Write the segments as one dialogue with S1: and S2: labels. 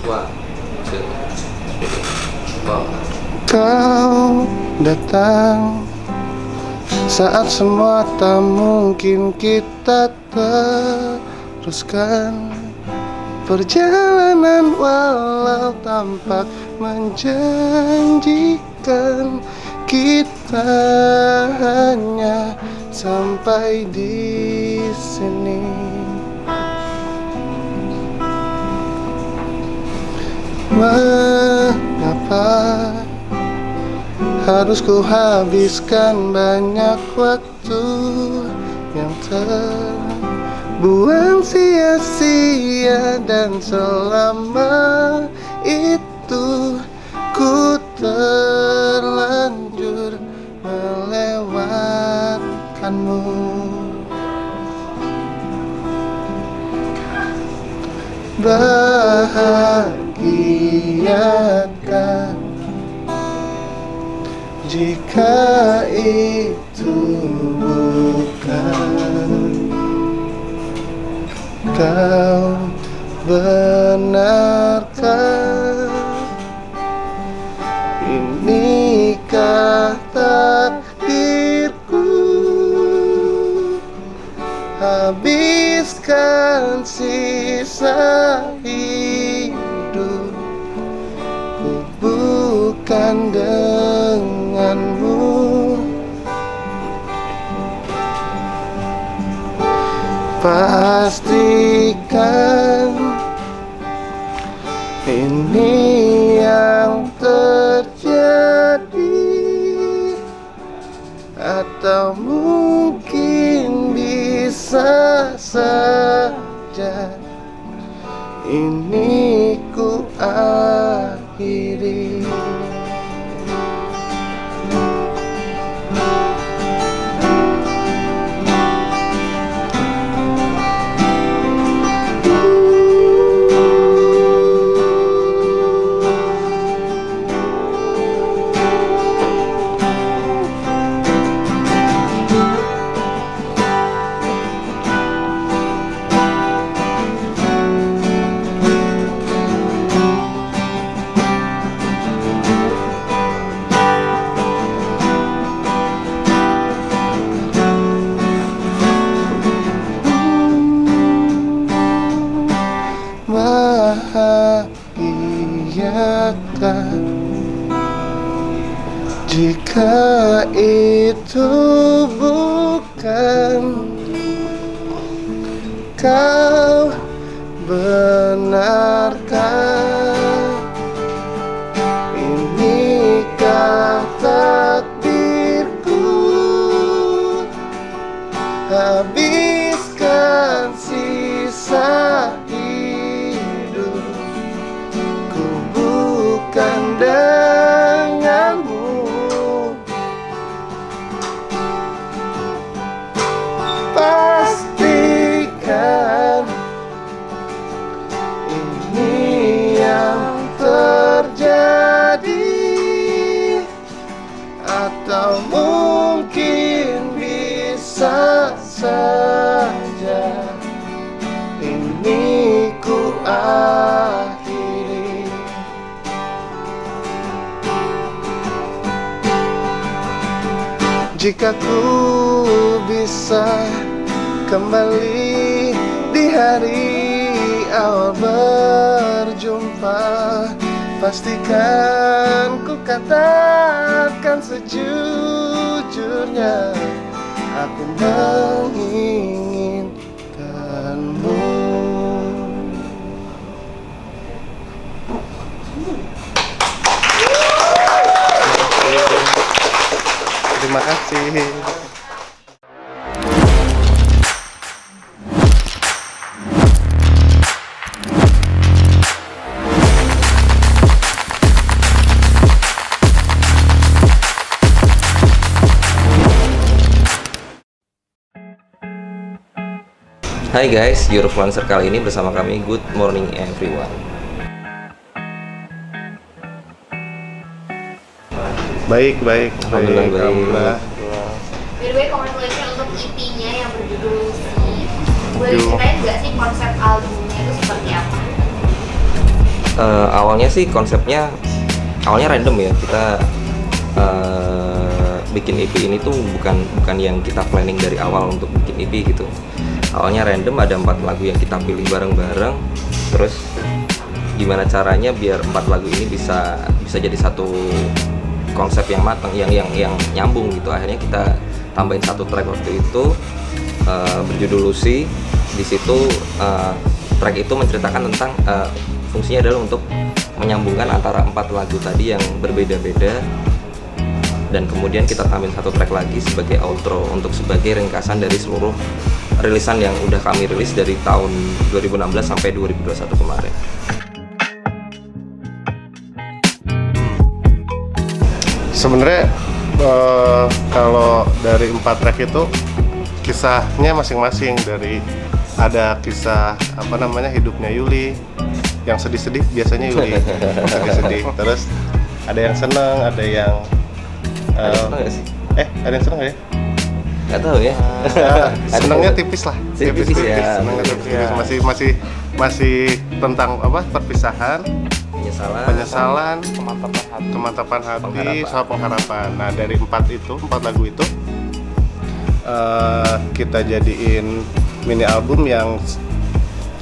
S1: One, two, three, four.
S2: Kau datang saat semua tak mungkin kita teruskan perjalanan, walau tampak menjanjikan. Kita hanya sampai di sini. Mengapa harus ku habiskan banyak waktu yang terbuang sia-sia, dan selama itu ku terlanjur melewatkanmu. Bahagiakan jika itu bukan kau, benarkah inikah takdirku? Habiskan sisa hidup ku bukan denganmu. Pastikan ini yang terjadi, atau mungkin bisa saja ini ku akhiri. Bahagiakan jika itu bukan kau, benarkah inikah takdirku? Habiskan sisa bukan denganmu. Pastikan ini yang terjadi, atau mungkin bisa saja ini ku akhiri. Jika ku bisa kembali di hari awal berjumpa, pastikan ku katakan sejujurnya, aku menginginkanmu. Terima kasih.
S1: Hai guys, Eurofluencer kali ini bersama kami. Good morning everyone.
S2: Baik.
S1: Alhamdulillah.
S3: By the way, congratulations untuk EP-nya yang berjudul Si. Boleh ceritain nggak sih konsep albumnya itu seperti apa?
S1: Awalnya sih konsepnya awalnya random ya. Kita bikin EP ini tuh bukan yang kita planning dari awal untuk bikin EP gitu. Awalnya random, ada 4 lagu yang kita pilih bareng-bareng. Terus gimana caranya biar 4 lagu ini bisa jadi satu konsep yang matang, yang nyambung gitu. Akhirnya kita tambahin 1 track waktu itu berjudul Lucy. Di situ track itu menceritakan tentang fungsinya adalah untuk menyambungkan antara 4 lagu tadi yang berbeda-beda, dan kemudian kita tambahin 1 track lagi sebagai outro untuk sebagai ringkasan dari seluruh rilisan yang udah kami rilis dari tahun 2016 sampai 2021 kemarin.
S2: Sebenarnya kalau dari 4 track itu kisahnya masing-masing. Dari ada kisah hidupnya Yuli yang sedih-sedih, biasanya Yuli sedih-sedih. Terus ada yang seneng, ada yang
S1: Ada yang seneng gak sih?
S2: ada yang seneng nggak ya?
S1: Nggak tahu ya.
S2: Senengnya tipis lah.
S1: Tipis ya.
S2: Senengnya tipis. Masih tentang perpisahan, penyesalan, kemantapan hati, soal pengharapan. Nah, dari 4 lagu itu kita jadiin mini album yang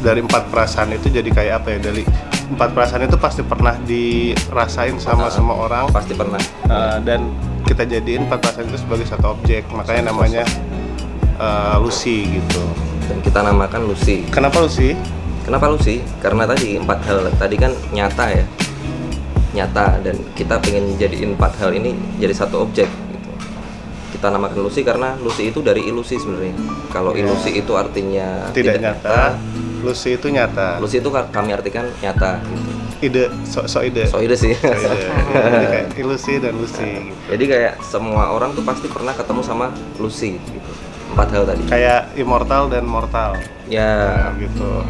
S2: dari 4 perasaan itu jadi kayak apa ya? Dari 4 perasaan itu pasti pernah dirasain sama semua orang.
S1: Pasti pernah.
S2: Dan kita jadiin 4 perasaan itu sebagai satu objek, makanya namanya Lucy gitu.
S1: Dan kita namakan Lucy.
S2: Kenapa Lucy?
S1: Karena tadi 4 hal tadi kan nyata, dan kita pengen jadiin 4 hal ini jadi satu objek gitu. Kita namakan Lucy karena Lucy itu dari ilusi sebenarnya. Kalau ilusi itu artinya
S2: tidak nyata, Lucy itu nyata.
S1: Lucy itu kami artikan nyata gitu.
S2: Ide,
S1: ide sih.
S2: Jadi kayak ilusi dan Lucy gitu.
S1: Jadi kayak semua orang tuh pasti pernah ketemu sama Lucy gitu. 4 hal tadi.
S2: Kayak immortal dan mortal.
S1: Ya,
S2: Nah, gitu.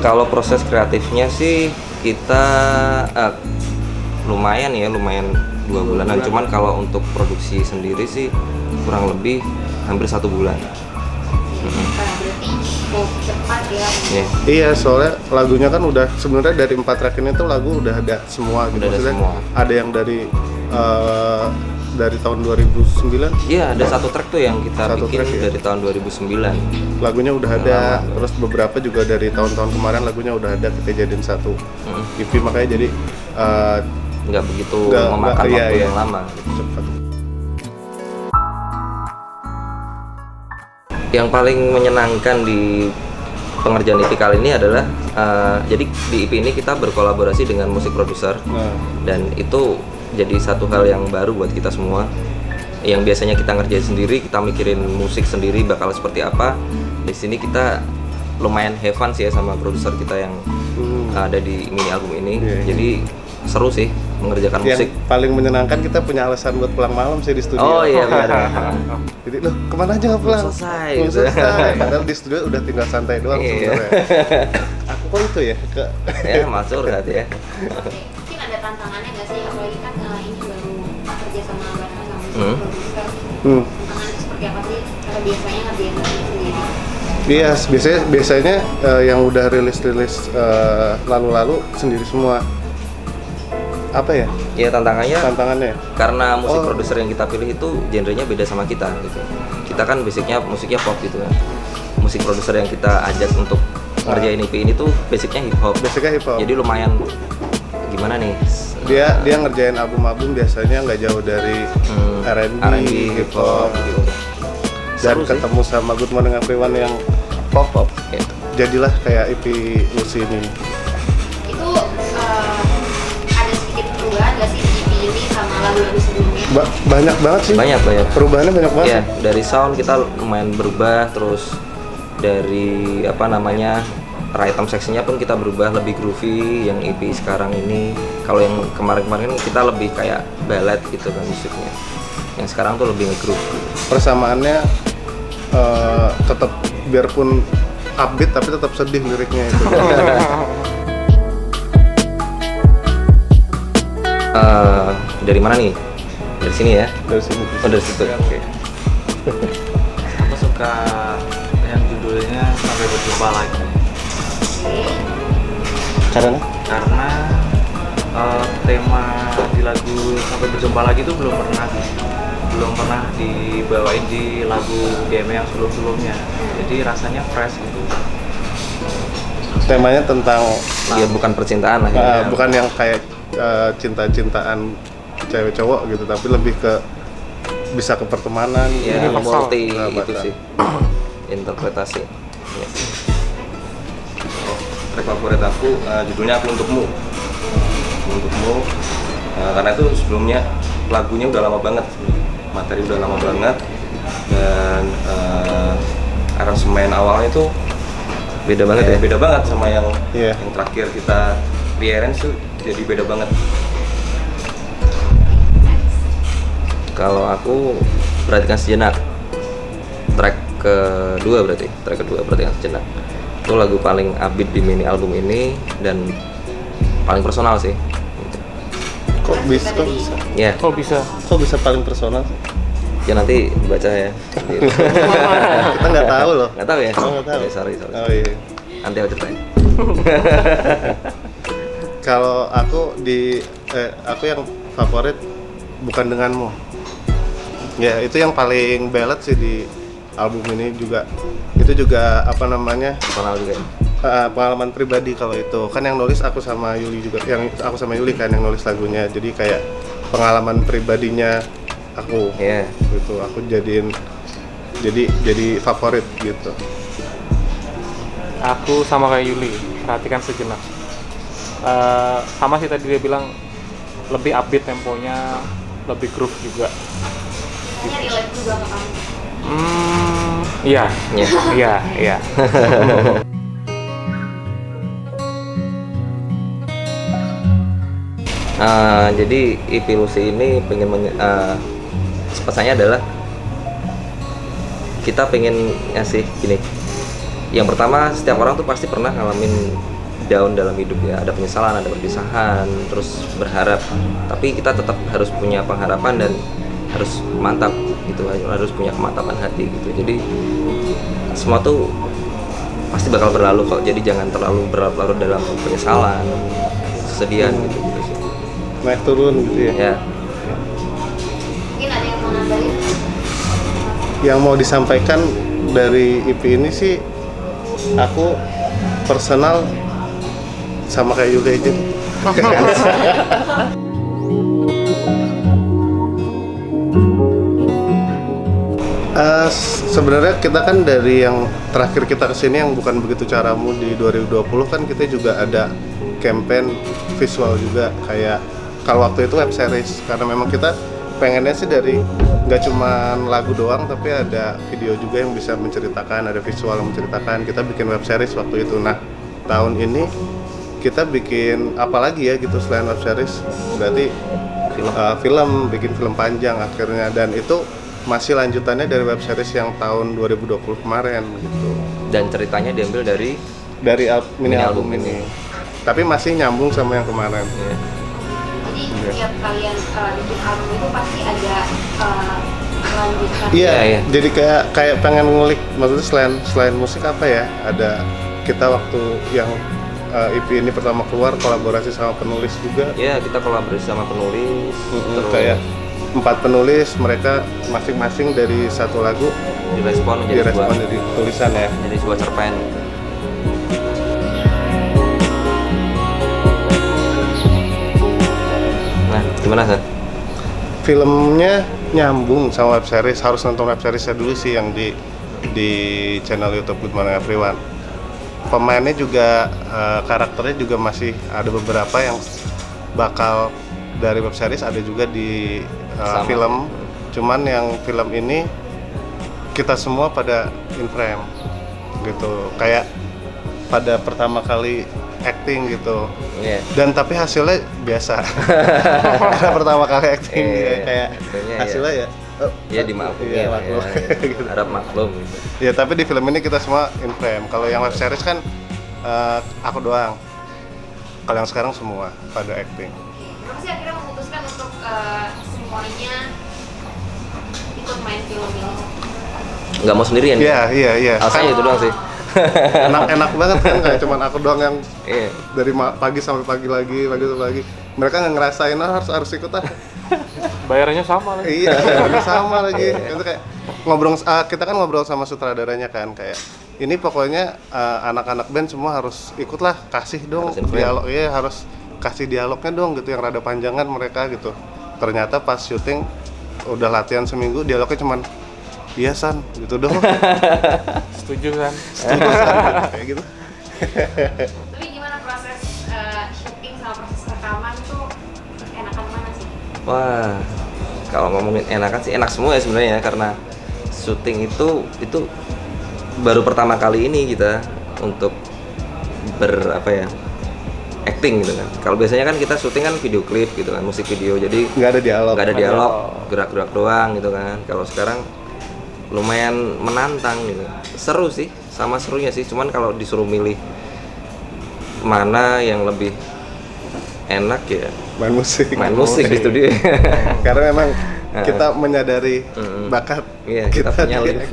S1: Kalau proses kreatifnya sih kita lumayan 2 bulanan. Cuman kalau untuk produksi sendiri sih kurang lebih hampir 1 bulan.
S3: Berarti mau cepat ya.
S2: Iya, soalnya lagunya kan udah sebenarnya dari 4 track ini tuh lagu udah ada semua gitu.
S1: Udah ada
S2: Maksudnya
S1: semua.
S2: ada yang dari tahun 2009.
S1: Iya, ada 1 track tuh yang kita
S2: Satu
S1: bikin
S2: track ya?
S1: dari tahun 2009.
S2: Lagunya udah ada, terus beberapa juga dari tahun-tahun kemarin lagunya udah ada, kita jadiin satu EP, makanya jadi
S1: Nggak begitu
S2: nggak-
S1: memakan
S2: iya,
S1: waktu
S2: iya.
S1: yang lama gitu.
S2: cepat.
S1: Yang paling menyenangkan di pengerjaan EP kali ini adalah jadi di EP ini kita berkolaborasi dengan musik produser,
S2: Nah,
S1: dan itu jadi satu hal yang baru buat kita semua. Yang biasanya kita ngerjain sendiri, kita mikirin musik sendiri bakal seperti apa. Di sini kita lumayan have fun sih ya sama produser kita yang ada di mini album ini.
S2: Iya.
S1: Jadi seru sih mengerjakan
S2: yang
S1: musik.
S2: paling menyenangkan kita punya alasan buat pulang malam sih di studio.
S1: Oh iya benar.
S2: Jadi loh, kemana aja nggak pulang?
S1: Selesai,
S2: Belum
S1: gitu.
S2: selesai. Padahal di studio udah tinggal santai doang
S1: Iya.
S2: sebenarnya. Aku kok itu ya ke
S1: Ya masuk berarti ya.
S3: Oke. Mungkin ada tantangannya nggak sih? Apalagi kan ini baru kerja sama bareng sama
S1: Hmm.
S3: produser.
S2: Hmm.
S3: Tantangannya seperti apa sih? Karena biasanya ngerjain musik sendiri.
S2: Iya, biasanya yang udah rilis lalu-lalu sendiri semua. Apa ya
S1: Ya
S2: tantangannya?
S1: karena musik
S2: Oh.
S1: produser yang kita pilih itu genrenya beda sama kita gitu. Kita kan basicnya musiknya pop gitu kan. Musik produser yang kita ajak untuk ngerjain EP ini tuh basicnya hip hop.
S2: Basicnya hip hop.
S1: Jadi lumayan gimana nih?
S2: Dia ngerjain album-album biasanya nggak jauh dari R&B, hip hop
S1: gitu.
S2: dan
S1: Seru sih.
S2: ketemu sama Good Morning Everyone yang pop.
S1: Ya.
S2: Jadilah kayak EP Lucy ini.
S3: Itu ada sedikit perubahan nggak sih di EP ini sama lagu-lagu sebelumnya?
S2: Banyak banget sih.
S1: Banyak.
S2: Perubahannya banyak banget.
S1: Ya, dari sound kita lumayan berubah, terus dari item seksinya pun kita berubah lebih groovy. Yang EP sekarang ini, kalau yang kemarin-kemarin kita lebih kayak ballad gitu kan musiknya. Yang sekarang tuh lebih nge-groove gitu.
S2: Persamaannya tetap biarpun upbeat tapi tetap sedih liriknya itu.
S1: Dari mana nih? Dari sini ya?
S2: Dari sini.
S1: Oh, dari situ. Oke.
S4: Aku suka yang judul judulnya Sampai Berjumpa Lagi.
S3: Oke.
S2: Karena
S4: Karena tema di lagu Sampai Berjumpa Lagi itu belum pernah dibawain di lagu DM yang sebelumnya. Jadi rasanya fresh gitu.
S2: temanya tentang
S1: Ya bukan percintaan lah ya.
S2: bukan yang kayak cinta-cintaan cewek cowok gitu, tapi lebih ke bisa ke pertemanan.
S1: Ya,
S5: Universal.
S1: multi itu
S2: Sahabatan.
S1: sih interpretasi. Ya. Track favorit aku judulnya Aku Untukmu. Aku Untukmu karena itu sebelumnya lagunya udah lama banget, materi udah lama banget, dan aransemen awalnya itu beda banget ya, beda banget sama yang
S2: Iya.
S1: yang terakhir kita rearrange tuh, jadi beda banget. Kalau aku perhatikan sejenak, track kedua berarti perhatikan sejenak. Itu lagu paling upbeat di mini album ini dan paling personal sih.
S2: Kok bisa?
S1: Ya,
S5: Kok bisa?
S2: Kok bisa paling personal?
S1: ya nanti baca ya.
S2: Kita nggak tahu loh.
S1: Nggak tahu ya?
S2: Oh, nggak tahu.
S1: Oke, sorry.
S2: Oh iya.
S1: Nanti aku ceritain.
S2: Kalau aku aku yang favorit Bukan Denganmu. Ya itu yang paling ballad sih di album ini juga. Itu juga apa namanya,
S1: Personal juga ya.
S2: pengalaman pribadi. Kalau itu kan yang nulis aku sama Yuli juga, yang aku sama Yuli kan yang nulis lagunya. Jadi kayak pengalaman pribadinya aku.
S1: Iya.
S2: Gitu aku jadiin jadi favorit gitu.
S5: Aku sama kayak Yuli, perhatikan sejenak. Sama sih tadi dia bilang lebih upbeat temponya, lebih groove juga.
S3: Ini relate juga ke kamu.
S5: Iya,
S1: Iya.
S5: iya.
S1: Jadi EP Lucy ini pengen pesannya adalah kita pengen ngasih gini. Yang pertama, setiap orang tuh pasti pernah ngalamin down dalam hidup ya, ada penyesalan, ada perpisahan, terus berharap. Tapi kita tetap harus punya pengharapan dan harus mantap gitu, harus punya kemantapan hati gitu. Jadi semua tuh pasti bakal berlalu kok. Jadi jangan terlalu berlarut-larut dalam penyesalan, kesedihan gitu sih.
S2: Naik turun gitu ya.
S1: Ya.
S3: Mungkin ada yang mau nambahin?
S2: Yang mau disampaikan dari EP ini sih, aku personal sama kayak Yuli aja. Sebenarnya kita kan dari yang terakhir kita kesini yang Bukan Begitu Caramu di 2020 kan kita juga ada campaign visual juga, kayak kalau waktu itu web series, karena memang kita pengennya sih dari nggak cuma lagu doang tapi ada video juga yang bisa menceritakan, ada visual yang menceritakan. Kita bikin web series waktu itu. Nah tahun ini kita bikin apa lagi ya gitu selain web series, berarti film, bikin film panjang akhirnya, dan itu masih lanjutannya dari web series yang tahun 2020 kemarin gitu.
S1: Dan ceritanya diambil dari
S2: Mini album ini. Tapi masih nyambung sama yang kemarin.
S1: ya,
S3: Jadi setiap kalian bikin album itu pasti ada kelanjutan.
S2: Iya,
S1: Iya.
S2: jadi kayak pengen ngulik, maksudnya selain musik apa ya? Ada kita waktu yang EP ini pertama keluar kolaborasi sama penulis juga.
S1: ya kita kolaborasi sama penulis, terus
S2: Kayak 4 penulis, mereka masing-masing dari satu lagu
S1: direspon menjadi
S2: direspon
S1: sebuah,
S2: dari tulisan ya.
S1: jadi sebuah cerpen. Nah, gimana Sat?
S2: Filmnya nyambung sama web series, harus nonton web seriesnya dulu sih yang di channel YouTube Good Morning Everyone. Pemainnya juga karakternya juga masih ada beberapa yang bakal dari web series, ada juga di
S1: Sama.
S2: film. Cuman yang film ini kita semua pada in frame gitu, kayak pada pertama kali acting gitu.
S1: Iya.
S2: Dan tapi hasilnya biasa. Karena pertama kali acting
S1: Iya,
S2: kayak
S1: hasilnya
S2: hasilnya ya.
S1: Ya dimaklumi
S2: Iya,
S1: ya,
S2: maklum.
S1: ya. Harap maklum gitu.
S2: Ya tapi di film ini kita semua in frame. Kalau yang web series kan aku doang. Kalau yang sekarang semua pada acting.
S3: Kenapa sih akhirnya memutuskan untuk semuanya ikut main film ini?
S1: nggak mau sendirian.
S2: Iya.
S1: Alasannya itu doang sih.
S2: Enak banget kan, kayak cuman aku doang yang
S1: Iya.
S2: dari pagi sampai pagi lagi. Mereka nggak ngerasain harus ikut ah.
S5: Bayarnya sama lagi.
S2: Iya, ini sama lagi. Itu kayak kita kan ngobrol sama sutradaranya kan, kayak ini pokoknya anak-anak band semua harus ikutlah, kasih dong
S1: Harus influence.
S2: dialog, iya harus kasih dialognya dong gitu yang rada panjangan mereka gitu. Ternyata pas syuting udah latihan seminggu dialognya cuman iya san gitu dong.
S5: Setuju kan?
S2: Setuju, San, kayak gitu.
S3: Tapi gimana proses syuting sama proses rekaman tuh enakan mana sih?
S1: Wah, kalau ngomongin enakan sih enak semua ya sebenarnya, karena syuting itu baru pertama kali ini kita untuk acting gitu kan. Kalau biasanya kan kita syuting kan video klip gitu kan, musik video, jadi
S2: Nggak ada dialog.
S1: nggak ada dialog, gerak-gerak doang gitu kan. Kalau sekarang lumayan menantang gitu, seru sih, sama serunya sih. Cuman kalau disuruh milih mana yang lebih enak ya
S2: Main musik.
S1: main musik di studio.
S2: Karena memang kita menyadari bakat
S1: Iya, kita punya
S2: di-
S1: lirik.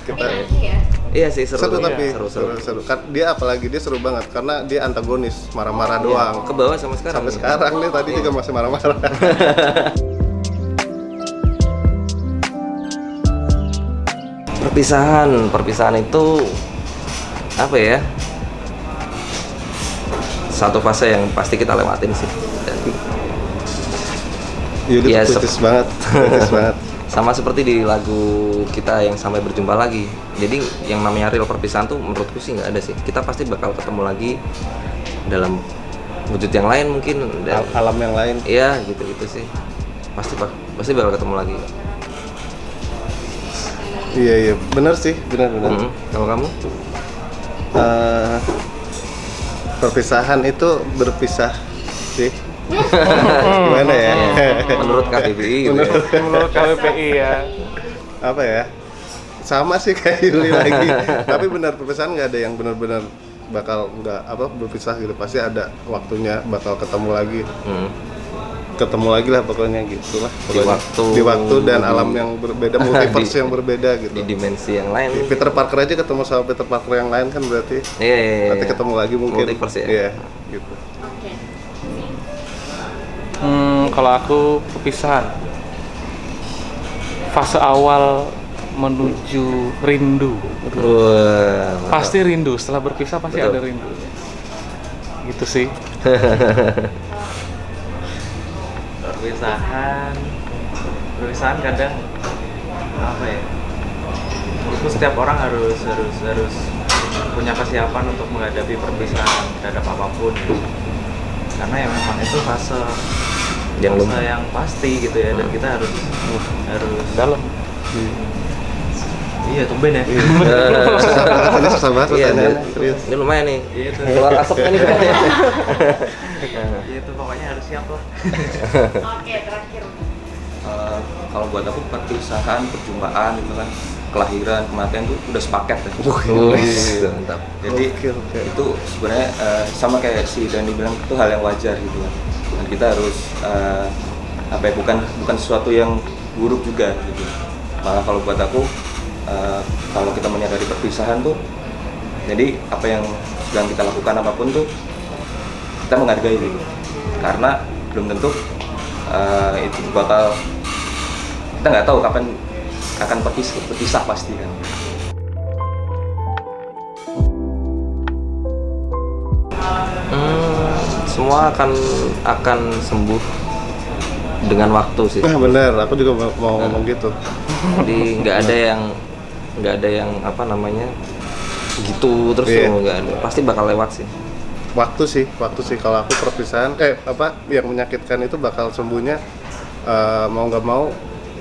S2: kita
S3: Tapi nanti ya.
S1: Iya sih, seru,
S2: tapi
S1: seru.
S2: Kan dia apalagi dia seru banget karena dia antagonis, marah-marah doang.
S1: Ke bawah sama sekarang.
S2: Sampai sekarang nih tadi juga masih marah-marah.
S1: Perpisahan itu apa ya? Satu fase yang pasti kita lewatin sih. Dan
S2: Yudi
S1: Iya,
S2: putus banget, putus banget.
S1: sama seperti di lagu kita yang sampai berjumpa lagi. Jadi yang namanya real perpisahan tuh menurutku sih nggak ada sih. Kita pasti bakal ketemu lagi dalam wujud yang lain mungkin. Dan
S2: Alam yang lain.
S1: iya gitu sih. Pasti bakal ketemu lagi.
S2: Iya, benar sih, benar.
S1: Kalau kamu?
S2: Perpisahan itu berpisah sih. Gimana ya?
S1: Menurut KBBI gitu ya.
S5: Menurut KBPI ya.
S2: Apa ya? Sama sih kayak Yuli lagi. Tapi benar perpisahan nggak ada yang benar-benar bakal nggak berpisah gitu. Pasti ada waktunya bakal ketemu lagi. Ketemu lagi lah pokoknya gitulah. Di waktu dan alam yang berbeda, multiverse yang berbeda gitu.
S1: Di dimensi yang lain.
S2: Peter Parker aja ketemu sama Peter Parker yang lain kan berarti
S1: Iya.
S2: nanti ketemu lagi mungkin.
S1: Multiverse ya.
S2: Iya, gitu.
S3: Oke.
S5: Kalau aku perpisahan, fase awal menuju rindu.
S1: Wah,
S5: Pasti rindu, setelah berpisah pasti
S1: Betul.
S5: ada rindu. Gitu sih.
S4: perpisahan kadang apa ya, menurutku setiap orang harus punya kesiapan untuk menghadapi perpisahan terhadap apapun gitu. Karena ya memang itu fase yang pasti gitu ya, dan kita harus
S5: Dalam.
S4: iya tumben ya.
S2: Susah banget
S1: Iya,
S2: pertanyaannya, serius.
S1: ini lumayan nih.
S4: Iya itu.
S1: Keluar asapnya nih kayaknya.
S4: Iya itu pokoknya harus siap lah.
S3: Oke, terakhir.
S6: Kalau buat aku perpisahan, perjumpaan gitu kan, kelahiran, kematian itu udah sepaket ya.
S1: Wih, mantap.
S6: Jadi
S2: Oke.
S6: itu sebenarnya sama kayak si Dani bilang, itu hal yang wajar gitu kan. Dan kita harus bukan sesuatu yang buruk juga gitu. Malah kalau buat aku kalau kita menyadari perpisahan tuh, jadi apa yang sedang kita lakukan apapun tuh kita menghargai gitu. Karena belum tentu itu bakal, kita nggak tahu kapan akan berpisah pasti kan.
S1: Semua akan sembuh dengan waktu sih.
S2: Nah, bener, aku juga mau ngomong gitu.
S1: Jadi nggak ada yang apa namanya gitu terus
S2: Iya.
S1: tuh, nggak ada. Pasti bakal lewat sih.
S2: Waktu sih kalau aku perpisahan yang menyakitkan itu bakal sembuhnya mau nggak mau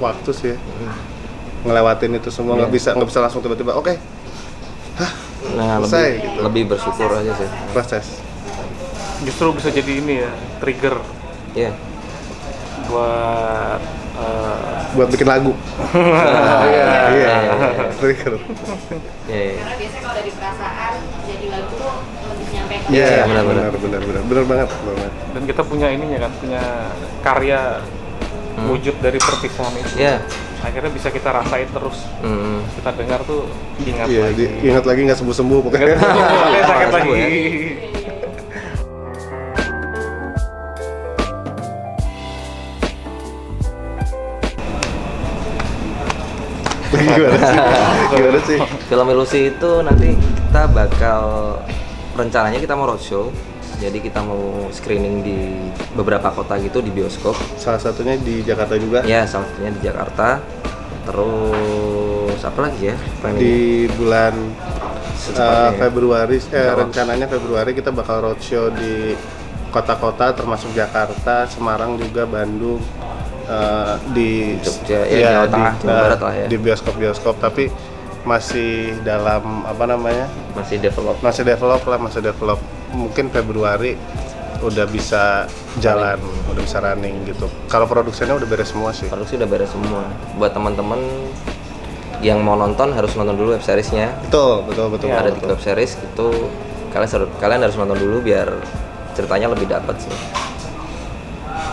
S2: waktu sih. Ngelewatin itu semua nggak bisa langsung tiba-tiba oke,
S1: Nah,
S2: Selesai,
S1: lebih
S2: gitu.
S1: lebih bersyukur aja sih.
S2: proses.
S5: Justru bisa jadi ini ya, trigger
S1: Iya.
S5: buat
S2: Buat bikin lagu. Iya. Trigger.
S1: Iya.
S3: Karena biasanya kalau dari perasaan jadi lagu tuh lebih nyampe ke
S1: Iya,
S2: Iya,
S1: benar.
S2: benar banget.
S5: dan kita punya ininya kan, punya karya wujud dari perpisahan itu.
S1: Iya.
S5: akhirnya bisa kita rasain terus. Kita dengar tuh ingat
S2: Iya,
S5: lagi.
S2: ingat lagi nggak sembuh-sembuh pokoknya.
S5: Makanya sakit
S1: Sembuh
S5: lagi.
S1: ya.
S2: Gimana sih?
S1: Film Ilusi itu nanti kita bakal rencananya kita mau roadshow. Jadi kita mau screening di beberapa kota gitu di bioskop.
S2: Salah satunya di Jakarta juga.
S1: Ya, salah satunya di Jakarta. Terus apa lagi ya?
S2: Di bulan
S1: Secepatnya ya.
S2: Februari,
S1: Insya Allah.
S2: rencananya Februari kita bakal roadshow di kota-kota termasuk Jakarta, Semarang juga, Bandung, di
S1: Jogja, ya, Jawa Tengah, Jawa Barat lah ya.
S2: di bioskop-bioskop, tapi masih dalam apa namanya,
S1: Masih develop.
S2: masih develop. Mungkin Februari udah bisa jalan, udah bisa running gitu. Kalau produksinya udah beres semua sih.
S1: Produksi udah beres semua. Buat teman-teman yang mau nonton harus nonton dulu web seriesnya.
S2: Betul.
S1: Ada 3 web series itu kalian harus nonton dulu biar ceritanya lebih dapat sih.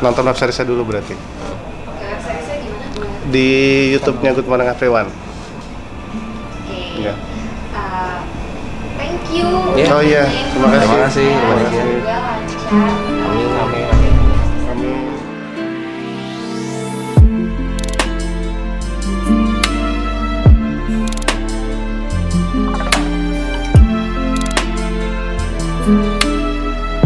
S2: Nonton web seriesnya dulu berarti.
S3: Oke, website-nya gimana?
S2: Di YouTube-nya Good Morning Everyone.
S3: Oke.
S2: Ya.
S3: Thank you.
S1: Ya.
S2: Oh iya, terima kasih.
S1: Terima kasih.
S3: Semoga lancar.